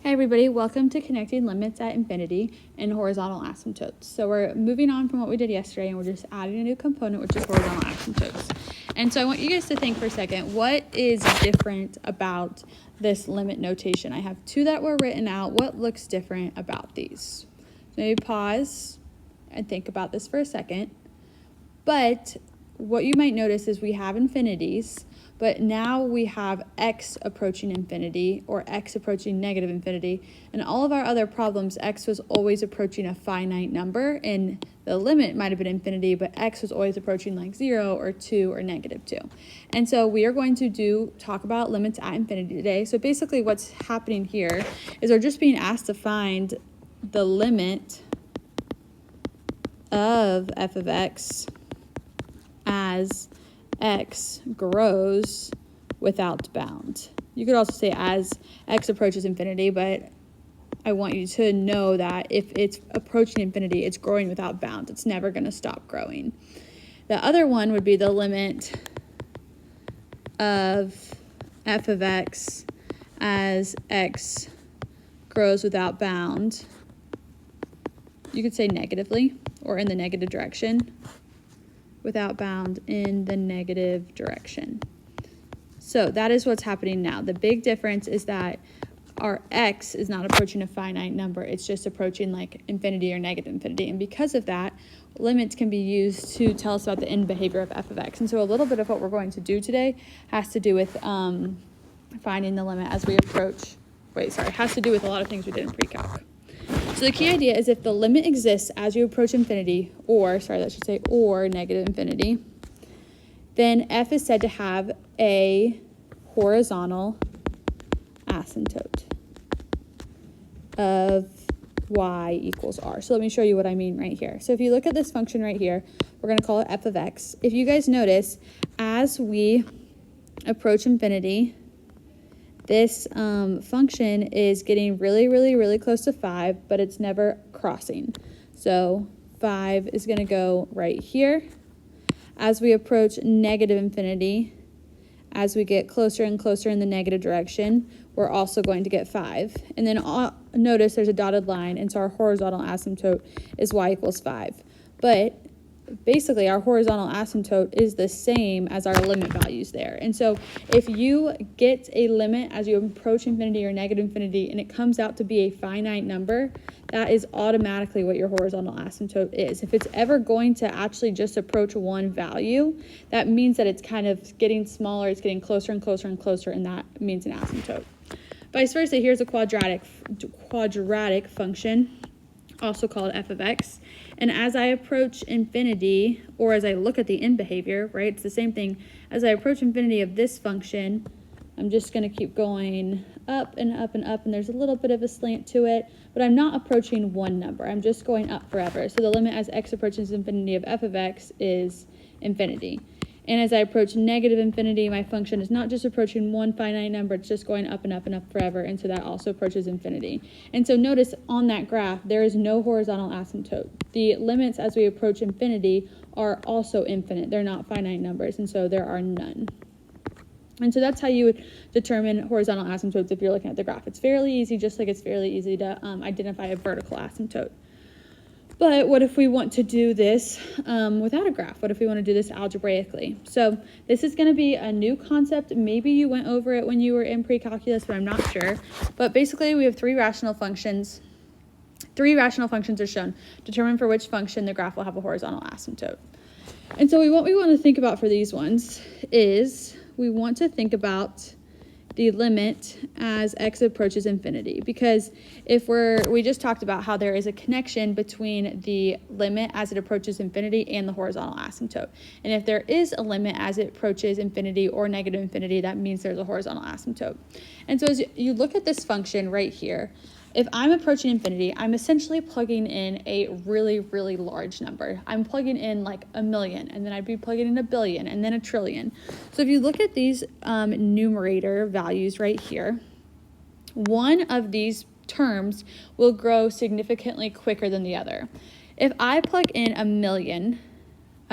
Hey everybody, welcome to Connecting Limits at Infinity and Horizontal Asymptotes. So we're moving on from what we did yesterday and we're just adding a new component, which is horizontal asymptotes. And so I want you guys to think for a second, what is different about this limit notation? I have two that were written out. What looks different about these? So maybe pause and think about this for a second. But what you might notice is we have infinities, but now we have x approaching infinity or x approaching negative infinity. And all of our other problems, x was always approaching a finite number, and the limit might have been infinity, but x was always approaching like 0 or 2 or negative 2. And so we are going to talk about limits at infinity today. So basically what's happening here is we're just being asked to find the limit of f of x as x grows without bound. You could also say as x approaches infinity, but I want you to know that if it's approaching infinity, it's growing without bound. It's never going to stop growing. The other one would be the limit of f of x as x grows without bound. You could say negatively or in the negative direction. Without bound in the negative direction. So that is what's happening now. The big difference is that our x is not approaching a finite number. It's just approaching like infinity or negative infinity. And because of that, limits can be used to tell us about the end behavior of f of x. And so a little bit of what we're going to do today has to do with finding the limit as we approach, has to do with a lot of things we did in pre-calc. So the key idea is if the limit exists as you approach infinity, or negative infinity, then f is said to have a horizontal asymptote of y equals r. So let me show you what I mean right here. So if you look at this function right here, we're going to call it f of x. If you guys notice, as we approach infinity, this function is getting really close to 5, but it's never crossing. So 5 is going to go right here. As we approach negative infinity, as we get closer and closer in the negative direction, we're also going to get 5. And then notice there's a dotted line, and so our horizontal asymptote is y equals 5. But basically our horizontal asymptote is the same as our limit values there. And so if you get a limit as you approach infinity or negative infinity and it comes out to be a finite number, that is automatically what your horizontal asymptote is. If it's ever going to actually just approach one value, that means that it's kind of getting smaller, it's getting closer and closer and closer, and that means an asymptote. Vice versa, here's a quadratic function, also called f of x. And as I approach infinity, or as I look at the end behavior, right, it's the same thing. As I approach infinity of this function, I'm just going to keep going up and up and up, and there's a little bit of a slant to it, but I'm not approaching one number. I'm just going up forever. So the limit as x approaches infinity of f of x is infinity. And as I approach negative infinity, my function is not just approaching one finite number, it's just going up and up and up forever, and so that also approaches infinity. And so notice on that graph, there is no horizontal asymptote. The limits as we approach infinity are also infinite. They're not finite numbers, and so there are none. And so that's how you would determine horizontal asymptotes if you're looking at the graph. It's fairly easy, just like it's fairly easy to identify a vertical asymptote. But what if we want to do this without a graph? What if we want to do this algebraically? So this is going to be a new concept. Maybe you went over it when you were in pre-calculus, but I'm not sure. But basically, we have three rational functions. Three rational functions are shown. Determine for which function the graph will have a horizontal asymptote. And so what we want to think about for these ones is we want to think about the limit as x approaches infinity, because if we just talked about how there is a connection between the limit as it approaches infinity and the horizontal asymptote. And if there is a limit as it approaches infinity or negative infinity, that means there's a horizontal asymptote. And so as you look at this function right here, if I'm approaching infinity, I'm essentially plugging in a really large number. I'm plugging in like 1,000,000, and then I'd be plugging in 1,000,000,000, and then 1,000,000,000,000. So if you look at these numerator values right here, one of these terms will grow significantly quicker than the other. If I plug in 1,000,000,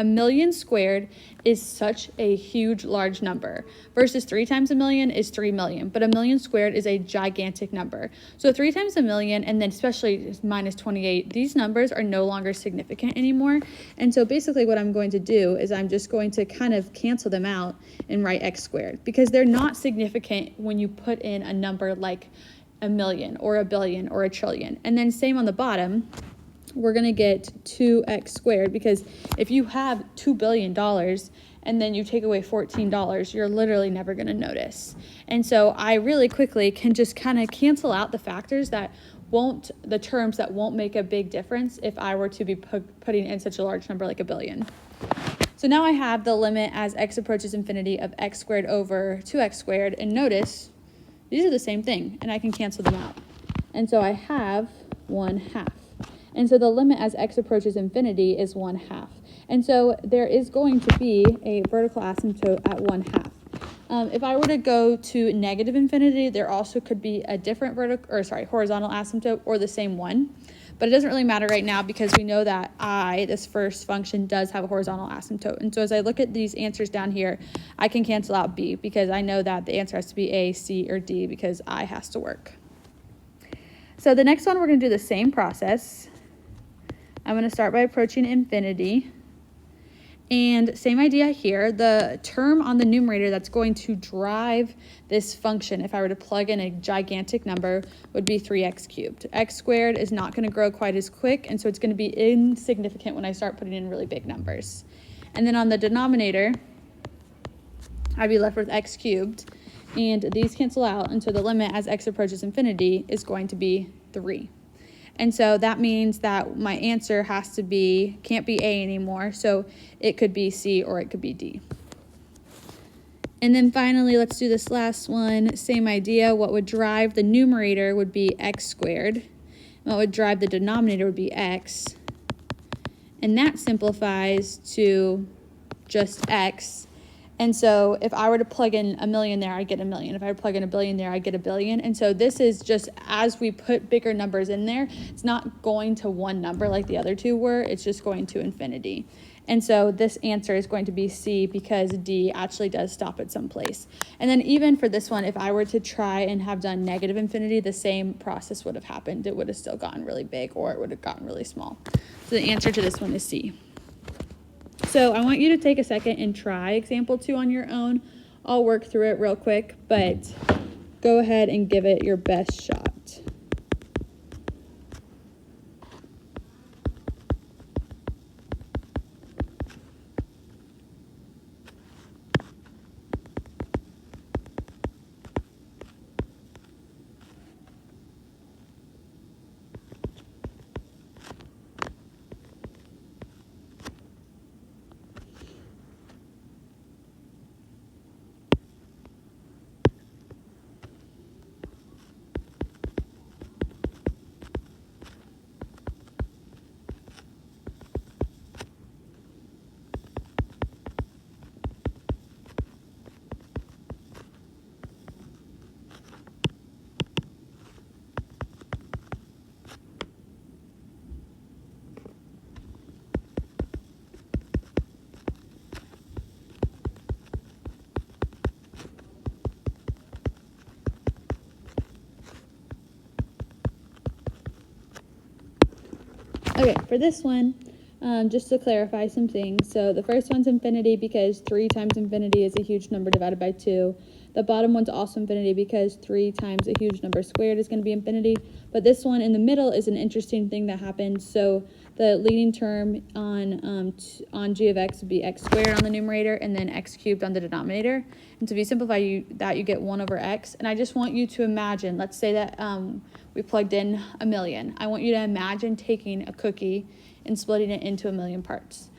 1 million squared is such a huge, large number versus 3 times a million is 3 million, but 1 million squared is a gigantic number. So 3 times a million, and then especially minus 28, these numbers are no longer significant anymore. And so basically what I'm going to do is I'm just going to kind of cancel them out and write x squared, because they're not significant when you put in a number like a million or a billion or a trillion. And then same on the bottom, we're going to get 2x squared, because if you have $2 billion and then you take away $14, you're literally never going to notice. And so I really quickly can just kind of cancel out the factors that the terms that won't make a big difference if I were to be putting in such a large number like a billion. So now I have the limit as x approaches infinity of x squared over 2x squared, and notice these are the same thing, and I can cancel them out. And so I have 1/2. And so the limit as x approaches infinity is 1/2. And so there is going to be a vertical asymptote at 1/2. If I were to go to negative infinity, there also could be a different horizontal asymptote or the same one. But it doesn't really matter right now because we know that this first function, does have a horizontal asymptote. And so as I look at these answers down here, I can cancel out b, because I know that the answer has to be a, c, or d, because I has to work. So the next one, we're going to do the same process. I'm going to start by approaching infinity. And same idea here, the term on the numerator that's going to drive this function, if I were to plug in a gigantic number, would be 3x cubed. X squared is not going to grow quite as quick, and so it's going to be insignificant when I start putting in really big numbers. And then on the denominator, I'd be left with x cubed, and these cancel out, and so the limit as x approaches infinity is going to be 3. And so that means that my answer can't be A anymore, so it could be C or it could be D. And then finally, let's do this last one. Same idea. What would drive the numerator would be x squared. And what would drive the denominator would be x. And that simplifies to just x. And so if I were to plug in a million there, I'd get a million. If I were to plug in a billion there, I'd get a billion. And so this is just, as we put bigger numbers in there, it's not going to one number like the other two were. It's just going to infinity. And so this answer is going to be C, because D actually does stop at some place. And then even for this one, if I were to try and have done negative infinity, the same process would have happened. It would have still gotten really big, or it would have gotten really small. So the answer to this one is C. So I want you to take a second and try example 2 on your own. I'll work through it real quick, but go ahead and give it your best shot. Okay, for this one, just to clarify some things. So the first one's infinity because 3 times infinity is a huge number divided by 2. The bottom one's also infinity because 3 times a huge number squared is going to be infinity. But this one in the middle is an interesting thing that happens. So the leading term on g of x would be x squared on the numerator and then x cubed on the denominator. And so if you simplify that, you get 1 over x. And I just want you to imagine, let's say that we plugged in a million. I want you to imagine taking a cookie and splitting it into a million parts.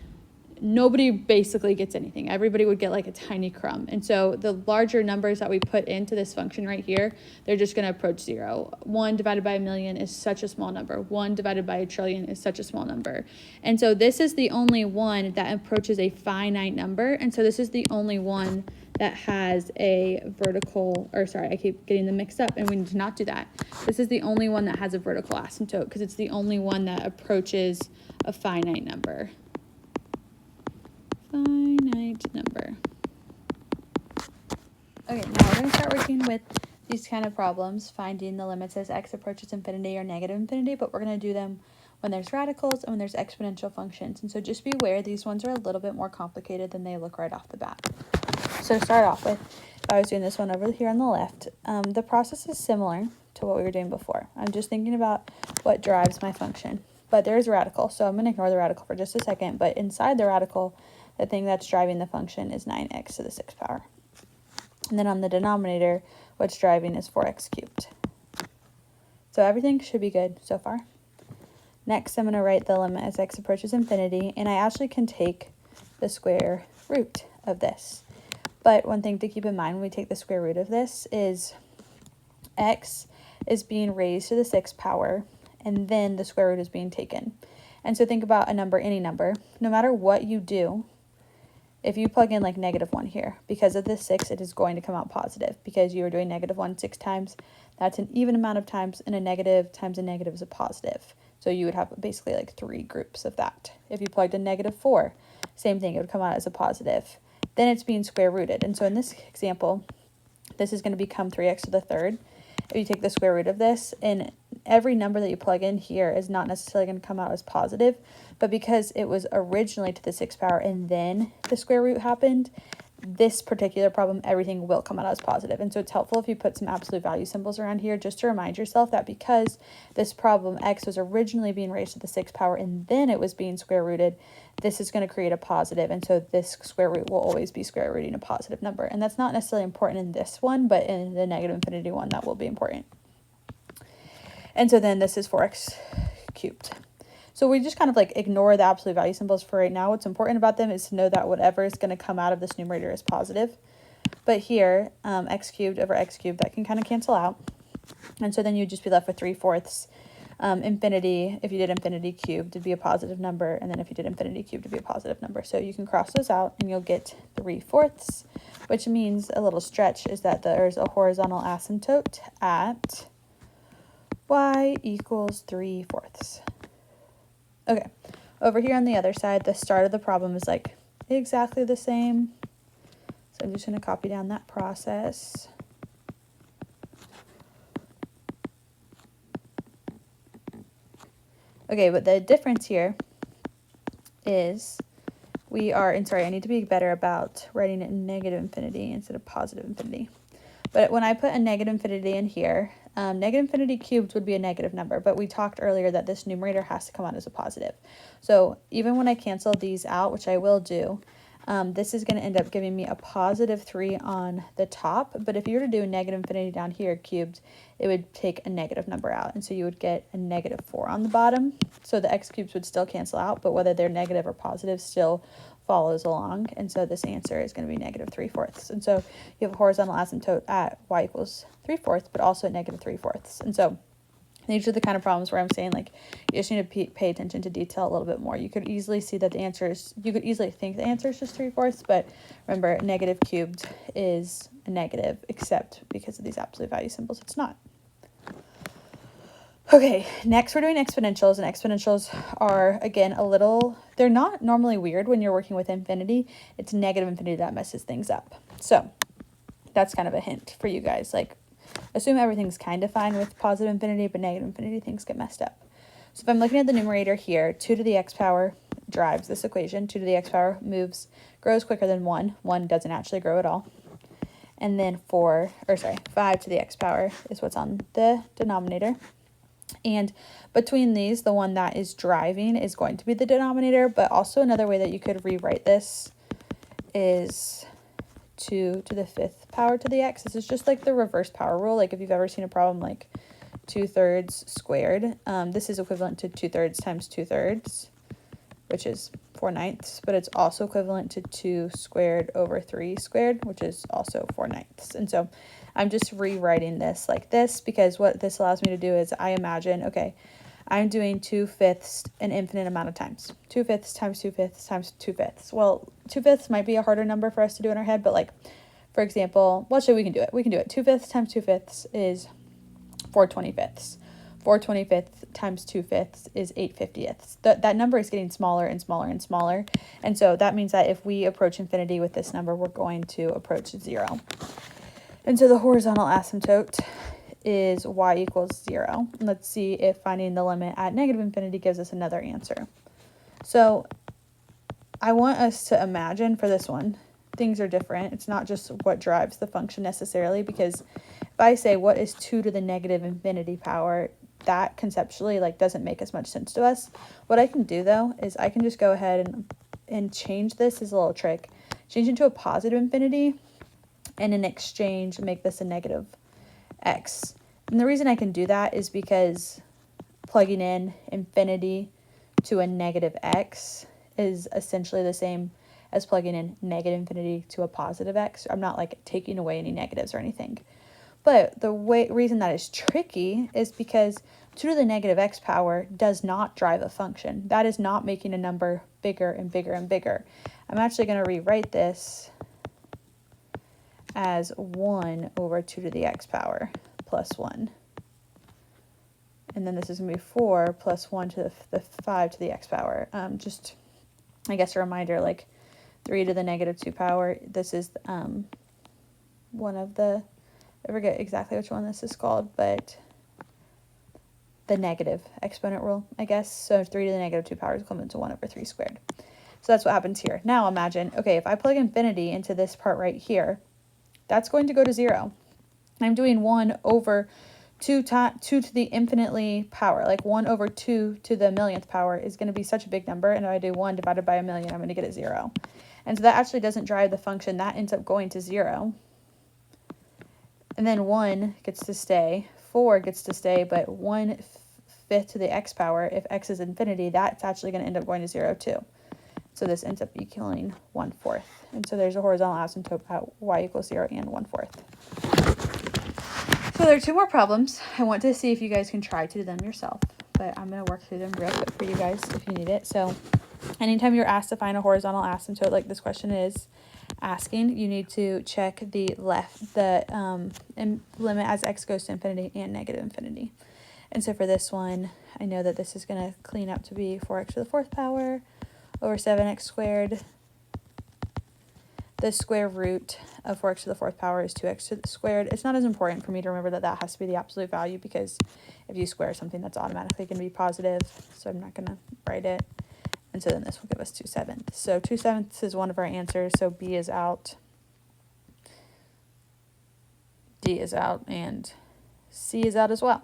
Nobody basically gets anything. Everybody would get like a tiny crumb. And so the larger numbers that we put into this function right here, they're just going to approach 0. 1 divided by a million is such a small number. 1 divided by a trillion is such a small number. And so this is the only one that approaches a finite number. And so this is the only one that has a vertical, or sorry, I keep getting them mixed up, and we need to not do that. This is the only one that has a vertical asymptote because it's the only one that approaches a finite number. finite number. Okay, now we're going to start working with these kind of problems, finding the limits as x approaches infinity or negative infinity, but we're going to do them when there's radicals and when there's exponential functions. And so just be aware, these ones are a little bit more complicated than they look right off the bat. So to start off with, if I was doing this one over here on the left, the process is similar to what we were doing before. I'm just thinking about what drives my function. But there's a radical, so I'm going to ignore the radical for just a second. But inside the radical, the thing that's driving the function is 9x to the 6th power. And then on the denominator, what's driving is 4x cubed. So everything should be good so far. Next, I'm going to write the limit as x approaches infinity, and I actually can take the square root of this. But one thing to keep in mind when we take the square root of this is x is being raised to the 6th power, and then the square root is being taken. And so think about a number, any number, no matter what you do, if you plug in like -1 here, because of this 6, it is going to come out positive because you are doing -1 6 times. That's an even amount of times, and a negative times a negative is a positive. So you would have basically like 3 groups of that. If you plugged in -4, same thing, it would come out as a positive. Then it's being square rooted. And so in this example, this is going to become 3x to the 3rd. If you take the square root of this, and every number that you plug in here is not necessarily going to come out as positive, but because it was originally to the 6th power and then the square root happened, this particular problem, everything will come out as positive. And so it's helpful if you put some absolute value symbols around here just to remind yourself that because this problem, x was originally being raised to the 6th power and then it was being square rooted, this is going to create a positive. And so this square root will always be square rooting a positive number. And that's not necessarily important in this one, but in the negative infinity one, that will be important. And so then this is 4x cubed. So we just kind of like ignore the absolute value symbols for right now. What's important about them is to know that whatever is going to come out of this numerator is positive. But here, x cubed over x cubed, that can kind of cancel out. And so then you'd just be left with 3/4. Infinity, if you did infinity cubed, it'd be a positive number. And then if you did infinity cubed, it'd be a positive number. So you can cross those out and you'll get 3/4, which means a little stretch is that there's a horizontal asymptote at y equals 3/4. Okay, over here on the other side, the start of the problem is like exactly the same. So I'm just going to copy down that process. Okay, but the difference here is I need to be better about writing it in negative infinity instead of positive infinity. But when I put a negative infinity in here, negative infinity cubed would be a negative number, but we talked earlier that this numerator has to come out as a positive. So even when I cancel these out, which I will do, this is going to end up giving me a positive 3 on the top. But if you were to do a negative infinity down here cubed, it would take a negative number out. And so you would get a -4 on the bottom. So the x cubes would still cancel out, but whether they're negative or positive still follows along. And so this answer is going to be -3/4. And so you have a horizontal asymptote at y equals 3/4, but also at -3/4. And so these are the kind of problems where I'm saying like you just need to pay attention to detail a little bit more. You could easily see that you could easily think the answer is just 3/4, but remember negative cubed is a negative, except because of these absolute value symbols, it's not. Okay, next we're doing exponentials, and exponentials are, again, they're not normally weird when you're working with infinity. It's negative infinity that messes things up. So that's kind of a hint for you guys. Like, assume everything's kind of fine with positive infinity, but negative infinity things get messed up. So if I'm looking at the numerator here, 2 to the x power drives this equation. 2 to the x power grows quicker than 1. 1 doesn't actually grow at all. And then 5 to the x power is what's on the denominator. And between these, the one that is driving is going to be the denominator, but also another way that you could rewrite this is 2 to the 5th power to the x. This is just like the reverse power rule. Like if you've ever seen a problem like 2/3 squared, this is equivalent to 2/3 times 2/3, which is 4/9, but it's also equivalent to 2 squared over 3 squared, which is also 4/9. And so I'm just rewriting this like this because what this allows me to do is I imagine, okay, I'm doing 2/5 an infinite amount of times. 2/5 times 2/5 times 2/5. Well, 2/5 might be a harder number for us to do in our head, but like, for example, we can do it. We can do it. 2/5 times 2/5 is 4/25. 4/25 times 2/5 is 8/50. That number is getting smaller and smaller and smaller. And so that means that if we approach infinity with this number, we're going to approach 0. And so the horizontal asymptote is y equals 0. Let's see if finding the limit at negative infinity gives us another answer. So I want us to imagine for this one, things are different. It's not just what drives the function necessarily, because if I say what is 2 to the negative infinity power, that conceptually doesn't make as much sense to us. What I can do though is I can just go ahead and change this as a little trick. Change it to a positive infinity, and in exchange make this a negative x. And the reason I can do that is because plugging in infinity to a negative x is essentially the same as plugging in negative infinity to a positive x. I'm not taking away any negatives or anything. But the reason that is tricky is because 2 to the negative x power does not drive a function. That is not making a number bigger and bigger and bigger. I'm actually going to rewrite this as 1 over 2 to the x power plus 1. And then this is going to be 4 plus 1 to the 5 to the x power. Just, I guess, a reminder, 3 to the negative 2 power. This is one of the, I forget exactly which one this is called, but the negative exponent rule, I guess. So 3 to the negative 2 power is equivalent to 1 over 3 squared. So that's what happens here. Now imagine, okay, if I plug infinity into this part right here, that's going to go to 0. I'm doing 1 over 2 to the infinitely power, 1 over 2 to the millionth power is going to be such a big number, and if I do 1 divided by a million, I'm going to get a 0. And so that actually doesn't drive the function. That ends up going to 0. And then 1 gets to stay, 4 gets to stay, but 1/5 to the x power, if x is infinity, that's actually going to end up going to 0 too. So this ends up equaling 1/4. And so there's a horizontal asymptote at y equals 0 and 1/4. So there are 2 more problems. I want to see if you guys can try to do them yourself, but I'm going to work through them real quick for you guys if you need it. So anytime you're asked to find a horizontal asymptote like this question is asking, you need to check the limit as x goes to infinity and negative infinity. And so for this one, I know that this is going to clean up to be 4x to the 4th power over 7x squared. The square root of 4x to the 4th power is 2x to the squared. It's not as important for me to remember that that has to be the absolute value, because if you square something, that's automatically going to be positive. So I'm not going to write it. And so then this will give us 2/7. So 2/7 is one of our answers. So B is out, D is out, and C is out as well.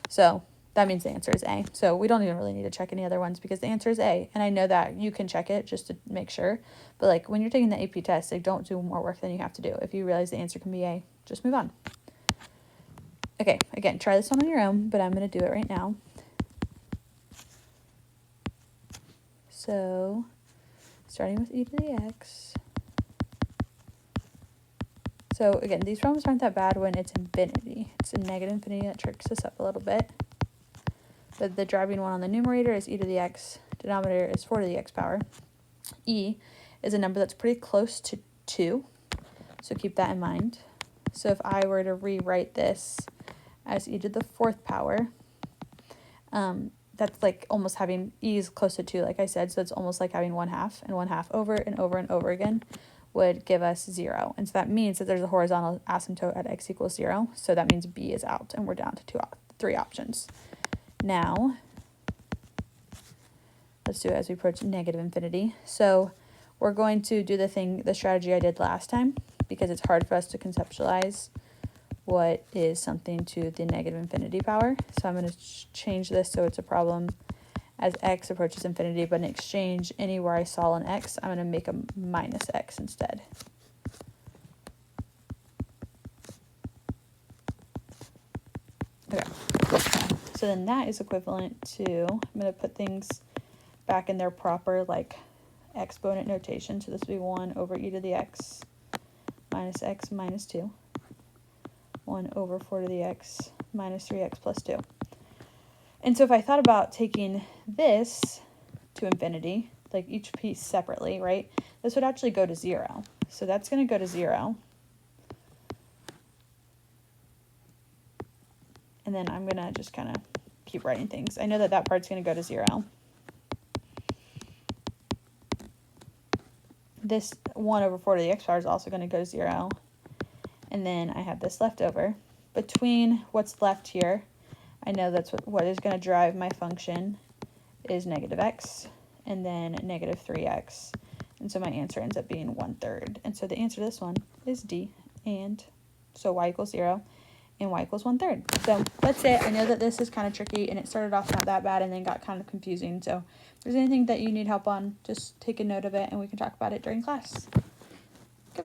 So that means the answer is A. So we don't even really need to check any other ones because the answer is A. And I know that you can check it just to make sure. But when you're taking the AP test, don't do more work than you have to do. If you realize the answer can be A, just move on. Okay, again, try this one on your own, but I'm going to do it right now. So starting with e to the x. So again, these problems aren't that bad when it's infinity. It's a negative infinity that tricks us up a little bit. But the driving one on the numerator is e to the x. Denominator is 4 to the x power. E is a number that's pretty close to 2. So keep that in mind. So if I were to rewrite this as e to the 4th power, that's almost having e is close to 2, like I said. So it's almost like having 1/2, and 1/2 over and over and over again would give us 0. And so that means that there's a horizontal asymptote at x equals 0. So that means B is out, and we're down to 3 options. Now, let's do it as we approach negative infinity. So we're going to do the strategy I did last time, because it's hard for us to conceptualize what is something to the negative infinity power. So I'm going to change this so it's a problem as x approaches infinity, but in exchange, anywhere I saw an x, I'm going to make a minus x instead. Okay. So then that is equivalent to, I'm going to put things back in their proper exponent notation. So this would be 1 over e to the x minus 2. 1 over 4 to the x minus 3x plus 2. And so if I thought about taking this to infinity, each piece separately, right, this would actually go to 0. So that's going to go to 0. And then I'm going to just kind of keep writing things. I know that that part's going to go to 0. This 1 over 4 to the x power is also going to go to 0. And then I have this left over. Between what's left here, I know that's what is going to drive my function is negative x, and then negative 3x. And so my answer ends up being 1/3. And so the answer to this one is D. And so y equals 0 and y equals 1/3. So that's it. I know that this is kind of tricky, and it started off not that bad and then got kind of confusing. So if there's anything that you need help on, just take a note of it and we can talk about it during class.